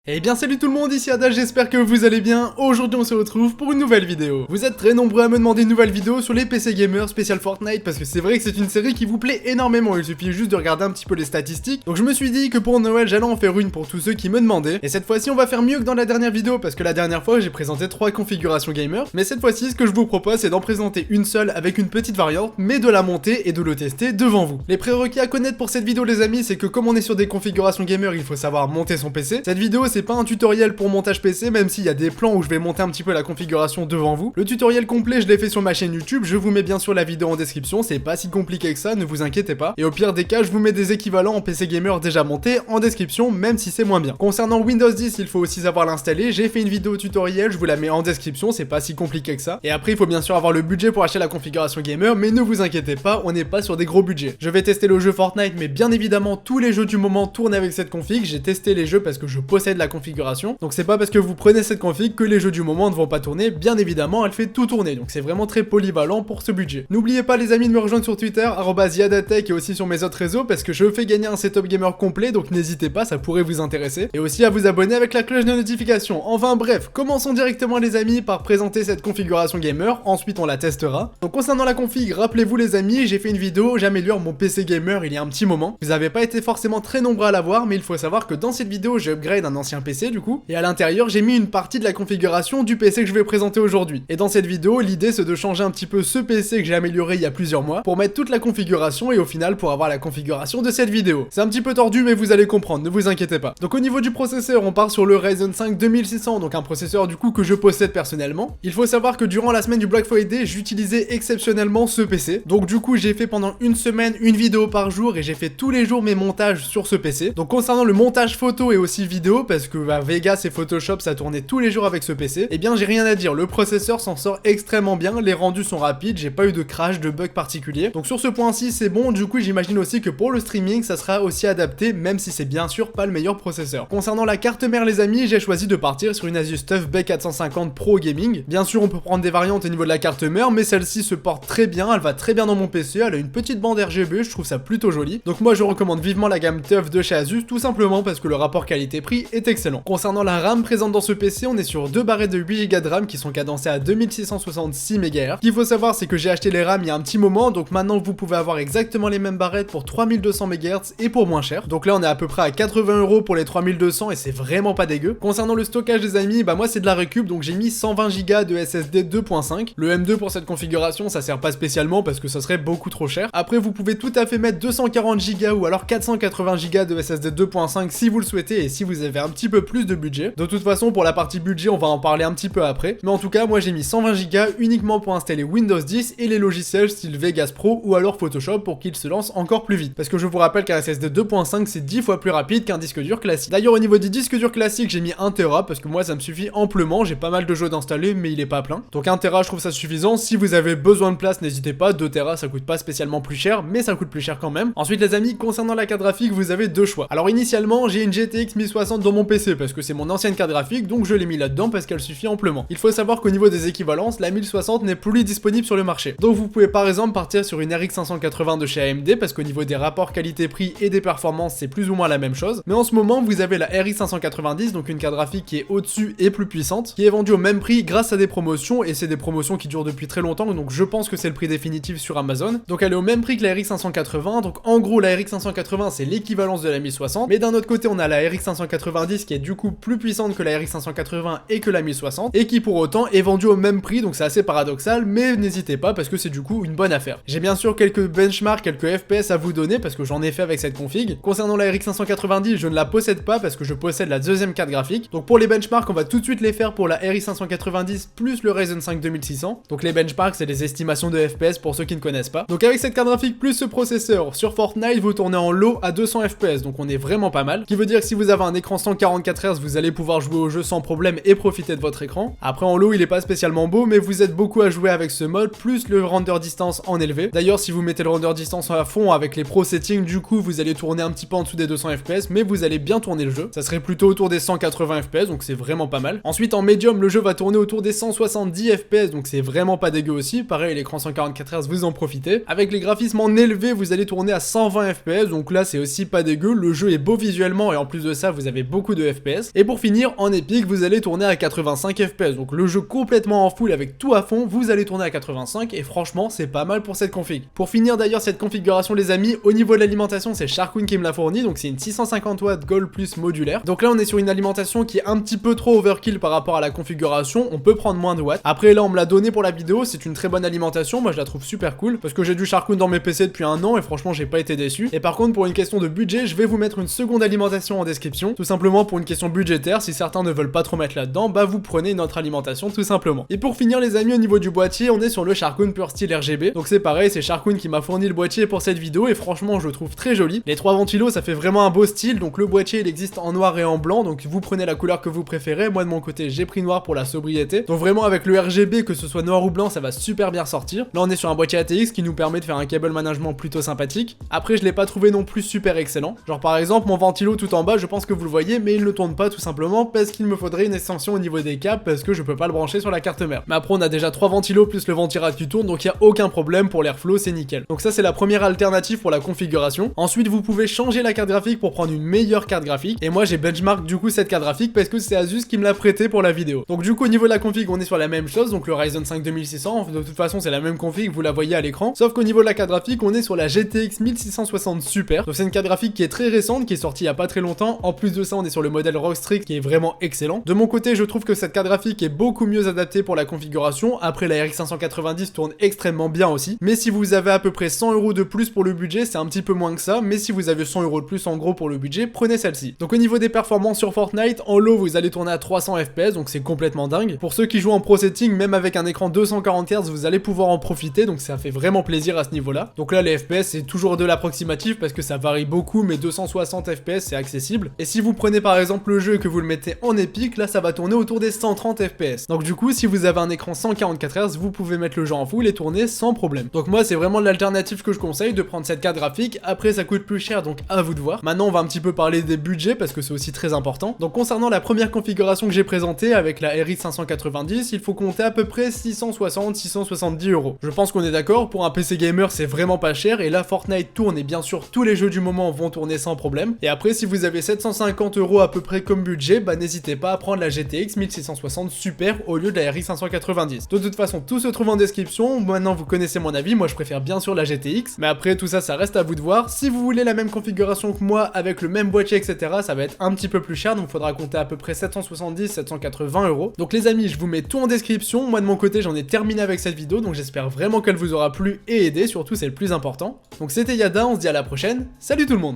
Eh bien salut tout le monde, ici Ada, j'espère que vous allez bien. Aujourd'hui on se retrouve pour une nouvelle vidéo. Vous êtes très nombreux à me demander une nouvelle vidéo sur les PC Gamers spécial Fortnite parce que c'est vrai que c'est une série qui vous plaît énormément, il suffit juste de regarder un petit peu les statistiques. Donc je me suis dit que pour Noël j'allais en faire une pour tous ceux qui me demandaient. Et cette fois-ci on va faire mieux que dans la dernière vidéo parce que la dernière fois j'ai présenté 3 configurations gamers. Mais cette fois-ci ce que je vous propose c'est d'en présenter une seule avec une petite variante, mais de la monter et de le tester devant vous. Les prérequis à connaître pour cette vidéo les amis, c'est que comme on est sur des configurations gamers, il faut savoir monter son PC. Cette vidéo c'est pas un tutoriel pour montage PC, même s'il y a des plans où je vais monter un petit peu la configuration devant vous. Le tutoriel complet je l'ai fait sur ma chaîne YouTube, je vous mets bien sûr la vidéo en description, c'est pas si compliqué que ça, ne vous inquiétez pas. Et au pire des cas, je vous mets des équivalents en PC Gamer déjà montés en description, même si c'est moins bien. Concernant Windows 10, il faut aussi savoir l'installer, j'ai fait une vidéo tutoriel, je vous la mets en description, c'est pas si compliqué que ça. Et après il faut bien sûr avoir le budget pour acheter la configuration gamer, mais ne vous inquiétez pas, on n'est pas sur des gros budgets. Je vais tester le jeu Fortnite, mais bien évidemment tous les jeux du moment tournent avec cette config, j'ai testé les jeux parce que je possède la configuration. Donc c'est pas parce que vous prenez cette config que les jeux du moment ne vont pas tourner, bien évidemment elle fait tout tourner, donc c'est vraiment très polyvalent pour ce budget. N'oubliez pas les amis de me rejoindre sur Twitter, @yadatech, et aussi sur mes autres réseaux parce que je fais gagner un setup gamer complet, donc n'hésitez pas, ça pourrait vous intéresser. Et aussi à vous abonner avec la cloche de notification. Enfin bref, commençons directement les amis par présenter cette configuration gamer, ensuite on la testera. Donc concernant la config, rappelez-vous les amis, j'ai fait une vidéo, j'améliore mon PC gamer il y a un petit moment. Vous n'avez pas été forcément très nombreux à la voir, mais il faut savoir que dans cette vidéo j'ai upgrade un ancien PC du coup, et à l'intérieur j'ai mis une partie de la configuration du PC que je vais présenter aujourd'hui. Et dans cette vidéo, l'idée c'est de changer un petit peu ce PC que j'ai amélioré il y a plusieurs mois pour mettre toute la configuration et au final pour avoir la configuration de cette vidéo. C'est un petit peu tordu mais vous allez comprendre, ne vous inquiétez pas. Donc au niveau du processeur, on part sur le Ryzen 5 2600, donc un processeur du coup que je possède personnellement. Il faut savoir que durant la semaine du Black Friday, j'utilisais exceptionnellement ce PC. Donc du coup, j'ai fait pendant une semaine une vidéo par jour et j'ai fait tous les jours mes montages sur ce PC. Donc concernant le montage photo et aussi vidéo, parce que Vegas et Photoshop ça tournait tous les jours avec ce PC, eh bien j'ai rien à dire, le processeur s'en sort extrêmement bien, les rendus sont rapides, j'ai pas eu de crash, de bug particulier. Donc sur ce point-ci c'est bon, du coup j'imagine aussi que pour le streaming ça sera aussi adapté, même si c'est bien sûr pas le meilleur processeur. Concernant la carte mère les amis, j'ai choisi de partir sur une Asus TUF B450 Pro Gaming. Bien sûr on peut prendre des variantes au niveau de la carte mère, mais celle-ci se porte très bien, elle va très bien dans mon PC, elle a une petite bande RGB, je trouve ça plutôt joli. Donc moi je recommande vivement la gamme TUF de chez Asus, tout simplement parce que le rapport qualité-prix est excellent. Concernant la RAM présente dans ce PC, on est sur deux barrettes de 8Go de RAM qui sont cadencées à 2666 MHz. Ce qu'il faut savoir c'est que j'ai acheté les RAM il y a un petit moment, donc maintenant vous pouvez avoir exactement les mêmes barrettes pour 3200 MHz et pour moins cher. Donc là on est à peu près à 80 € pour les 3200 et c'est vraiment pas dégueu. Concernant le stockage des amis, bah moi c'est de la récup, donc j'ai mis 120 Go de SSD 2.5. Le M2 pour cette configuration ça sert pas spécialement parce que ça serait beaucoup trop cher. Après vous pouvez tout à fait mettre 240 Go ou alors 480 Go de SSD 2.5 si vous le souhaitez et si vous avez un petit peu plus de budget. De toute façon pour la partie budget on va en parler un petit peu après, mais en tout cas moi j'ai mis 120 Go uniquement pour installer Windows 10 et les logiciels style Vegas Pro ou alors Photoshop pour qu'il se lance encore plus vite, parce que je vous rappelle qu'un SSD 2.5 c'est 10 fois plus rapide qu'un disque dur classique. D'ailleurs au niveau des disques durs classiques j'ai mis 1 Tera parce que moi ça me suffit amplement, j'ai pas mal de jeux d'installer mais il est pas plein, donc 1 Tera je trouve ça suffisant. Si vous avez besoin de place n'hésitez pas, 2 Tera ça coûte pas spécialement plus cher mais ça coûte plus cher quand même. Ensuite les amis, concernant la carte graphique vous avez deux choix. Alors initialement j'ai une GTX 1060 dans mon PC parce que c'est mon ancienne carte graphique, donc je l'ai mis là-dedans parce qu'elle suffit amplement. Il faut savoir qu'au niveau des équivalences, la 1060 n'est plus disponible sur le marché. Donc vous pouvez par exemple partir sur une RX 580 de chez AMD parce qu'au niveau des rapports qualité-prix et des performances, c'est plus ou moins la même chose. Mais en ce moment, vous avez la RX 590, donc une carte graphique qui est au-dessus et plus puissante, qui est vendue au même prix grâce à des promotions, et c'est des promotions qui durent depuis très longtemps, donc je pense que c'est le prix définitif sur Amazon. Donc elle est au même prix que la RX 580, donc en gros la RX 580 c'est l'équivalence de la 1060, mais d'un autre côté on a la RX 590 qui est du coup plus puissante que la RX 580 et que la 1060, et qui pour autant est vendue au même prix, donc c'est assez paradoxal, mais n'hésitez pas parce que c'est du coup une bonne affaire. J'ai bien sûr quelques benchmarks, quelques FPS à vous donner parce que j'en ai fait avec cette config. Concernant la RX 590, je ne la possède pas parce que je possède la deuxième carte graphique. Donc pour les benchmarks, on va tout de suite les faire pour la RX 590 plus le Ryzen 5 2600. Donc les benchmarks, c'est des estimations de FPS pour ceux qui ne connaissent pas. Donc avec cette carte graphique plus ce processeur, sur Fortnite, vous tournez en low à 200 FPS, donc on est vraiment pas mal. Ce qui veut dire que si vous avez un écran 144 Hz, vous allez pouvoir jouer au jeu sans problème et profiter de votre écran. Après en low, il est pas spécialement beau, mais vous êtes beaucoup à jouer avec ce mode, plus le render distance en élevé. D'ailleurs, si vous mettez le render distance à fond avec les pro settings, du coup, vous allez tourner un petit peu en dessous des 200 FPS, mais vous allez bien tourner le jeu. Ça serait plutôt autour des 180 FPS, donc c'est vraiment pas mal. Ensuite, en médium, le jeu va tourner autour des 170 FPS, donc c'est vraiment pas dégueu aussi. Pareil, l'écran 144 Hz, vous en profitez. Avec les graphismes en élevé, vous allez tourner à 120 FPS, donc là, c'est aussi pas dégueu. Le jeu est beau visuellement, et en plus de ça, vous avez beaucoup beaucoup de FPS. Et pour finir, en épique, vous allez tourner à 85 FPS, donc le jeu complètement en full avec tout à fond, vous allez tourner à 85 et franchement c'est pas mal pour cette config. Pour finir d'ailleurs cette configuration les amis, au niveau de l'alimentation c'est Sharkoon qui me l'a fourni, donc c'est une 650 watts Gold Plus modulaire. Donc là on est sur une alimentation qui est un petit peu trop overkill par rapport à la configuration, on peut prendre moins de watts. Après là on me l'a donné pour la vidéo, c'est une très bonne alimentation, moi je la trouve super cool, parce que j'ai du Sharkoon dans mes PC depuis un an et franchement j'ai pas été déçu. Et par contre pour une question de budget, je vais vous mettre une seconde alimentation en description, tout simplement pour une question budgétaire, si certains ne veulent pas trop mettre là-dedans, bah vous prenez une autre alimentation tout simplement. Et pour finir les amis, au niveau du boîtier, on est sur le Sharkoon Pure Steel RGB, donc c'est pareil, c'est Sharkoon qui m'a fourni le boîtier pour cette vidéo et franchement je le trouve très joli. Les trois ventilos ça fait vraiment un beau style, donc le boîtier il existe en noir et en blanc, donc vous prenez la couleur que vous préférez. Moi de mon côté j'ai pris noir pour la sobriété, donc vraiment avec le RGB que ce soit noir ou blanc ça va super bien sortir. Là on est sur un boîtier ATX qui nous permet de faire un cable management plutôt sympathique. Après je l'ai pas trouvé non plus super excellent, genre par exemple mon ventilo tout en bas je pense que vous le voyez mais il ne tourne pas tout simplement parce qu'il me faudrait une extension au niveau des câbles parce que je peux pas le brancher sur la carte mère. Mais après on a déjà 3 ventilos plus le ventirad qui tourne, donc il y a aucun problème pour l'airflow, c'est nickel. Donc ça c'est la première alternative pour la configuration. Ensuite vous pouvez changer la carte graphique pour prendre une meilleure carte graphique et moi j'ai benchmark du coup cette carte graphique parce que c'est Asus qui me l'a prêté pour la vidéo. Donc du coup au niveau de la config on est sur la même chose, donc le Ryzen 5 2600, de toute façon c'est la même config, vous la voyez à l'écran, sauf qu'au niveau de la carte graphique on est sur la GTX 1660 Super. Donc c'est une carte graphique qui est très récente, qui est sortie il y a pas très longtemps. En plus de ça on est sur le modèle Rockstrix qui est vraiment excellent. De mon côté je trouve que cette carte graphique est beaucoup mieux adaptée pour la configuration. Après la RX 590 tourne extrêmement bien aussi, mais si vous avez à peu près 100 € de plus pour le budget c'est un petit peu moins que ça, mais si vous avez 100 € de plus en gros pour le budget, prenez celle-ci. Donc au niveau des performances sur Fortnite, en low vous allez tourner à 300 FPS, donc c'est complètement dingue. Pour ceux qui jouent en pro setting, même avec un écran 240 Hz vous allez pouvoir en profiter, donc ça fait vraiment plaisir à ce niveau là. Donc là les FPS c'est toujours de l'approximatif parce que ça varie beaucoup, mais 260 FPS c'est accessible. Et si vous prenez par exemple le jeu et que vous le mettez en épique, là ça va tourner autour des 130 FPS. Donc du coup si vous avez un écran 144 Hz, vous pouvez mettre le jeu en full et tourner sans problème. Donc moi c'est vraiment l'alternative que je conseille, de prendre cette carte graphique. Après ça coûte plus cher donc à vous de voir. Maintenant on va un petit peu parler des budgets parce que c'est aussi très important. Donc concernant la première configuration que j'ai présentée avec la RX 590, il faut compter à peu près 660-670 €. Je pense qu'on est d'accord, pour un PC gamer c'est vraiment pas cher et là Fortnite tourne et bien sûr tous les jeux du moment vont tourner sans problème. Et après si vous avez 750 € à peu près comme budget, bah n'hésitez pas à prendre la GTX 1660 Super au lieu de la RX 590. De toute façon tout se trouve en description, maintenant vous connaissez mon avis, moi je préfère bien sûr la GTX, mais après tout ça ça reste à vous de voir. Si vous voulez la même configuration que moi avec le même boîtier etc, ça va être un petit peu plus cher, donc il faudra compter à peu près 770-780 €. Donc les amis je vous mets tout en description, moi de mon côté j'en ai terminé avec cette vidéo, donc j'espère vraiment qu'elle vous aura plu et aidé, surtout c'est le plus important. Donc c'était Yada, on se dit à la prochaine, salut tout le monde.